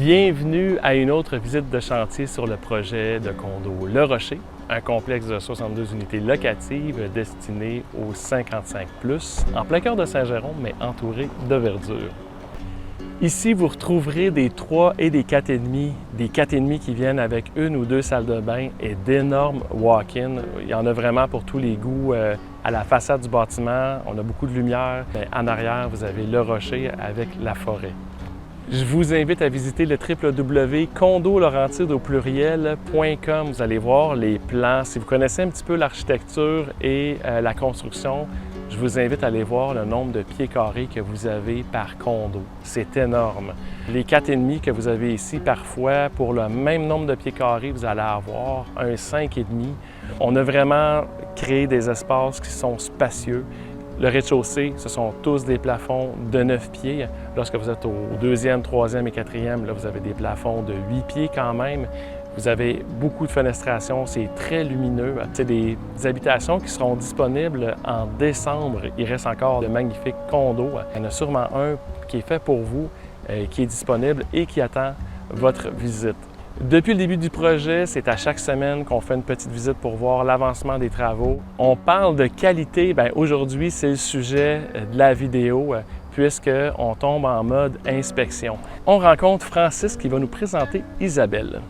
Bienvenue à une autre visite de chantier sur le projet de condo Le Rocher, un complexe de 62 unités locatives destiné aux 55+, en plein cœur de Saint-Jérôme, mais entouré de verdure. Ici, vous retrouverez des 3 et des 4,5, des 4,5 qui viennent avec une ou deux salles de bain et d'énormes walk-in. Il y en a vraiment pour tous les goûts. À la façade du bâtiment, on a beaucoup de lumière. En arrière, vous avez Le Rocher avec la forêt. Je vous invite à visiter le www.condolaurentide.com. Vous allez voir les plans. Si vous connaissez un petit peu l'architecture et la construction, je vous invite à aller voir le nombre de pieds carrés que vous avez par condo. C'est énorme. Les 4,5 que vous avez ici, parfois, pour le même nombre de pieds carrés, vous allez avoir un 5,5. On a vraiment créé des espaces qui sont spacieux. Le rez-de-chaussée, ce sont tous des plafonds de 9 pieds. Lorsque vous êtes au 2e, 3e et 4e, là, vous avez des plafonds de 8 pieds quand même. Vous avez beaucoup de fenestration, c'est très lumineux. C'est des habitations qui seront disponibles en décembre. Il reste encore de magnifiques condos. Il y en a sûrement un qui est fait pour vous, qui est disponible et qui attend votre visite. Depuis le début du projet, c'est à chaque semaine qu'on fait une petite visite pour voir l'avancement des travaux. On parle de qualité. Bien, aujourd'hui, c'est le sujet de la vidéo puisqu'on tombe en mode inspection. On rencontre Francis qui va nous présenter Isabelle.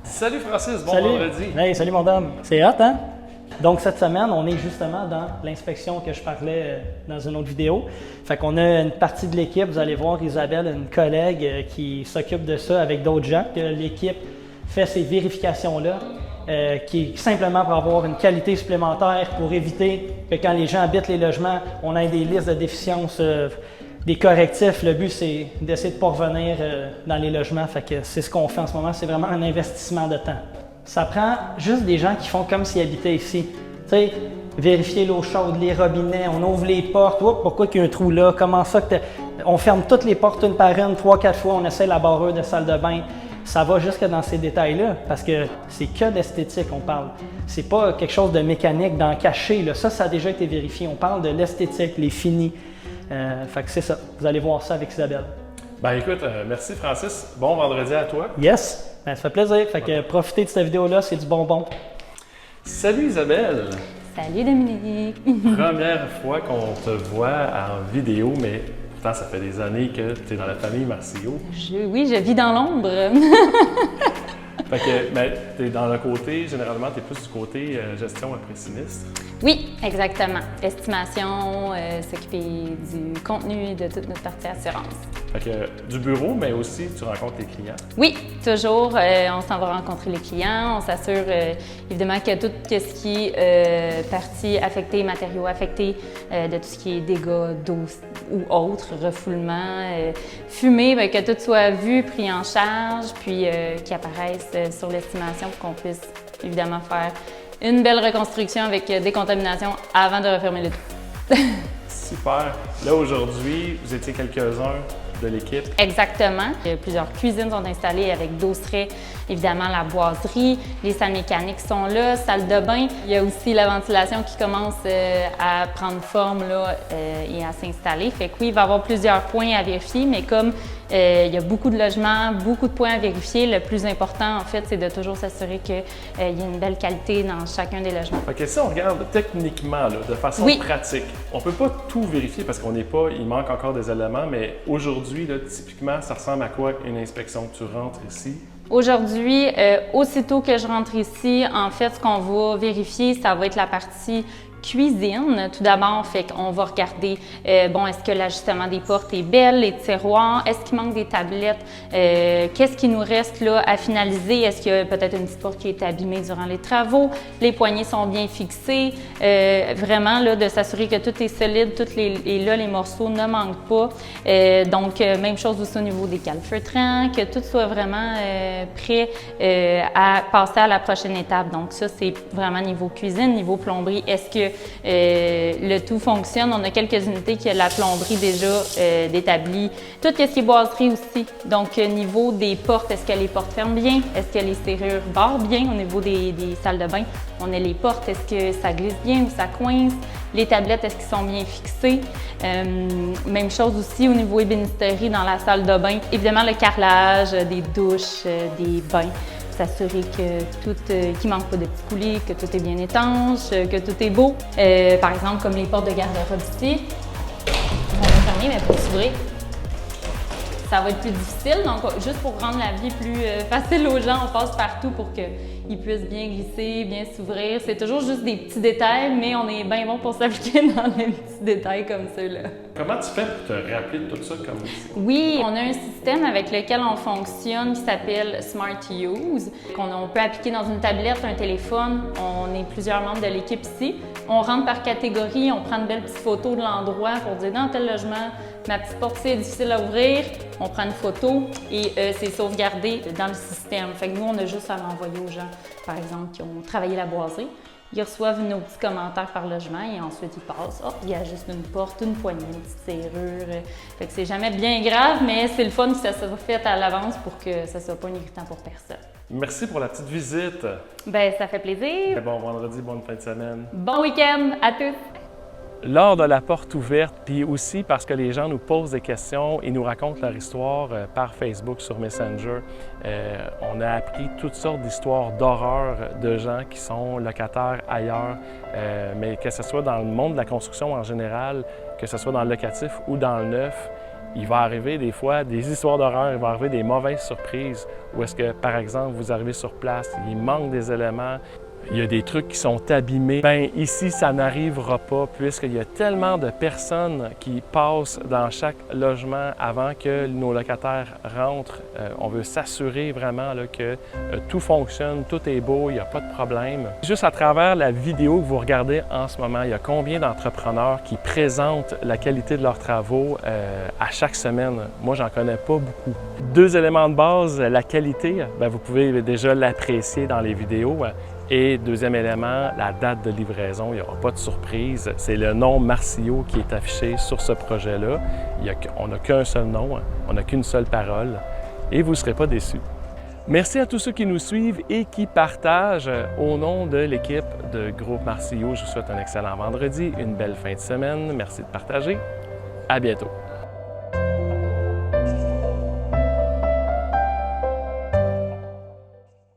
Salut Francis, bon vendredi! Hey, salut mon dame! C'est hot, hein? Donc cette semaine, on est justement dans l'inspection que je parlais dans une autre vidéo. Fait qu'on a une partie de l'équipe, vous allez voir Isabelle, une collègue qui s'occupe de ça avec d'autres gens. L'équipe fait ces vérifications-là, qui est simplement pour avoir une qualité supplémentaire pour éviter que quand les gens habitent les logements, on ait des listes de déficiences, des correctifs. Le but, c'est d'essayer de ne pas revenir dans les logements. Fait que c'est ce qu'on fait en ce moment, c'est vraiment un investissement de temps. Ça prend juste des gens qui font comme s'ils habitaient ici. Tu sais, vérifier l'eau chaude, les robinets, on ouvre les portes. Oups, pourquoi il y a un trou là? Comment ça que on ferme toutes les portes une par une, 3-4 fois, on essaie la barreuse de salle de bain. Ça va jusque dans ces détails-là, parce que c'est que d'esthétique, on parle. C'est pas quelque chose de mécanique, d'en cacher. Là. Ça a déjà été vérifié. On parle de l'esthétique, les finis. Fait que c'est ça. Vous allez voir ça avec Isabelle. Ben écoute, merci Francis. Bon vendredi à toi. Yes! Ben, ça fait plaisir. Fait que profitez de cette vidéo-là, c'est du bonbon. Salut Isabelle! Salut Dominique! Première fois qu'on te voit en vidéo, mais pourtant ça fait des années que tu es dans la famille Marcillo. Oui, je vis dans l'ombre. Fait que, ben, tu es dans le côté, généralement, tu es plus du côté gestion après sinistre. Oui, exactement. Estimation, s'occuper du contenu et de toute notre partie assurance. Fait que du bureau, mais aussi tu rencontres les clients. Oui, toujours. On s'en va rencontrer les clients. On s'assure évidemment que tout ce qui est partie affectée, matériaux affectés, de tout ce qui est dégâts d'eau ou autres, refoulement, fumée, bien, que tout soit vu, pris en charge, puis qui apparaisse sur l'estimation pour qu'on puisse évidemment faire une belle reconstruction avec décontamination avant de refermer le tout. Super! Là, aujourd'hui, vous étiez quelques-uns de l'équipe. Exactement. Plusieurs cuisines sont installées avec dosseret, évidemment la boiserie, les salles mécaniques sont là, salle de bain. Il y a aussi la ventilation qui commence à prendre forme là, et à s'installer. Fait que oui, il va y avoir plusieurs points à vérifier, mais comme il y a beaucoup de logements, beaucoup de points à vérifier, le plus important en fait, c'est de toujours s'assurer qu'il y a une belle qualité dans chacun des logements. OK, si on regarde techniquement, là, de façon pratique, on ne peut pas tout vérifier parce qu'on n'est pas, il manque encore des éléments, mais aujourd'hui, là, typiquement, ça ressemble à quoi une inspection? Tu rentres ici? Aujourd'hui, aussitôt que je rentre ici, en fait, ce qu'on va vérifier, ça va être la partie cuisine. Tout d'abord, fait qu'on va regarder, bon, est-ce que l'ajustement des portes est belle, les tiroirs, est-ce qu'il manque des tablettes, qu'est-ce qui nous reste là à finaliser, est-ce qu'il y a peut-être une petite porte qui a été abîmée durant les travaux, les poignées sont bien fixées, vraiment là, de s'assurer que tout est solide, les morceaux ne manquent pas. Donc, même chose aussi au niveau des calfeutrants, que tout soit vraiment prêt à passer à la prochaine étape. Donc, ça, c'est vraiment niveau cuisine, niveau plomberie. Est-ce que le tout fonctionne? On a quelques unités qui ont la plomberie déjà d'établie. Tout ce qui est boiserie aussi. Donc, niveau des portes, est-ce que les portes ferment bien? Est-ce que les serrures barrent bien au niveau des salles de bain? On a les portes, est-ce que ça glisse bien ou ça coince? Les tablettes, est-ce qu'ils sont bien fixés? Même chose aussi au niveau ébénisterie dans la salle de bain. Évidemment, le carrelage, des douches, des bains. S'assurer que qu'il manque pas de petits coulis, que tout est bien étanche, que tout est beau. Par exemple, comme les portes de garde-robe ici. On va fermer, mais pour s'ouvrir, ça va être plus difficile. Donc, juste pour rendre la vie plus facile aux gens, on passe partout pour qu'ils puissent bien glisser, bien s'ouvrir. C'est toujours juste des petits détails, mais on est bien bon pour s'appliquer dans les petits détails comme ceux-là. Comment tu fais pour te rappeler de tout ça comme ça? Oui, on a un système avec lequel on fonctionne qui s'appelle Smart Use, qu'on peut appliquer dans une tablette, un téléphone. On est plusieurs membres de l'équipe ici. On rentre par catégorie, on prend une belle petite photo de l'endroit pour dire dans tel logement, ma petite portière est difficile à ouvrir. On prend une photo et c'est sauvegardé dans le système. Fait que nous, on a juste à l'envoyer aux gens, par exemple, qui ont travaillé la boiserie. Ils reçoivent nos petits commentaires par logement et ensuite ils passent. Oh, il y a juste une porte, une poignée, une petite serrure. Fait que c'est jamais bien grave, mais c'est le fun que ça soit fait à l'avance pour que ça soit pas irritant pour personne. Merci pour la petite visite. Ben, ça fait plaisir. Bon vendredi, bonne fin de semaine. Bon week-end à tous. Lors de la porte ouverte, puis aussi parce que les gens nous posent des questions et nous racontent leur histoire par Facebook, sur Messenger, on a appris toutes sortes d'histoires d'horreur de gens qui sont locataires ailleurs, mais que ce soit dans le monde de la construction en général, que ce soit dans le locatif ou dans le neuf, il va arriver des fois des histoires d'horreur, il va arriver des mauvaises surprises, où est-ce que, par exemple, vous arrivez sur place, il manque des éléments, il y a des trucs qui sont abîmés. Bien, ici, ça n'arrivera pas puisqu'il y a tellement de personnes qui passent dans chaque logement avant que nos locataires rentrent. On veut s'assurer vraiment là, que tout fonctionne, tout est beau, il n'y a pas de problème. Juste à travers la vidéo que vous regardez en ce moment, il y a combien d'entrepreneurs qui présentent la qualité de leurs travaux à chaque semaine? Moi, j'en connais pas beaucoup. 2 éléments de base, la qualité, bien, vous pouvez déjà l'apprécier dans les vidéos. Et deuxième élément, la date de livraison, il n'y aura pas de surprise. C'est le nom Marcillo qui est affiché sur ce projet-là. On n'a qu'un seul nom, on n'a qu'une seule parole et vous ne serez pas déçus. Merci à tous ceux qui nous suivent et qui partagent. Au nom de l'équipe de Groupe Marcillo, je vous souhaite un excellent vendredi, une belle fin de semaine. Merci de partager. À bientôt.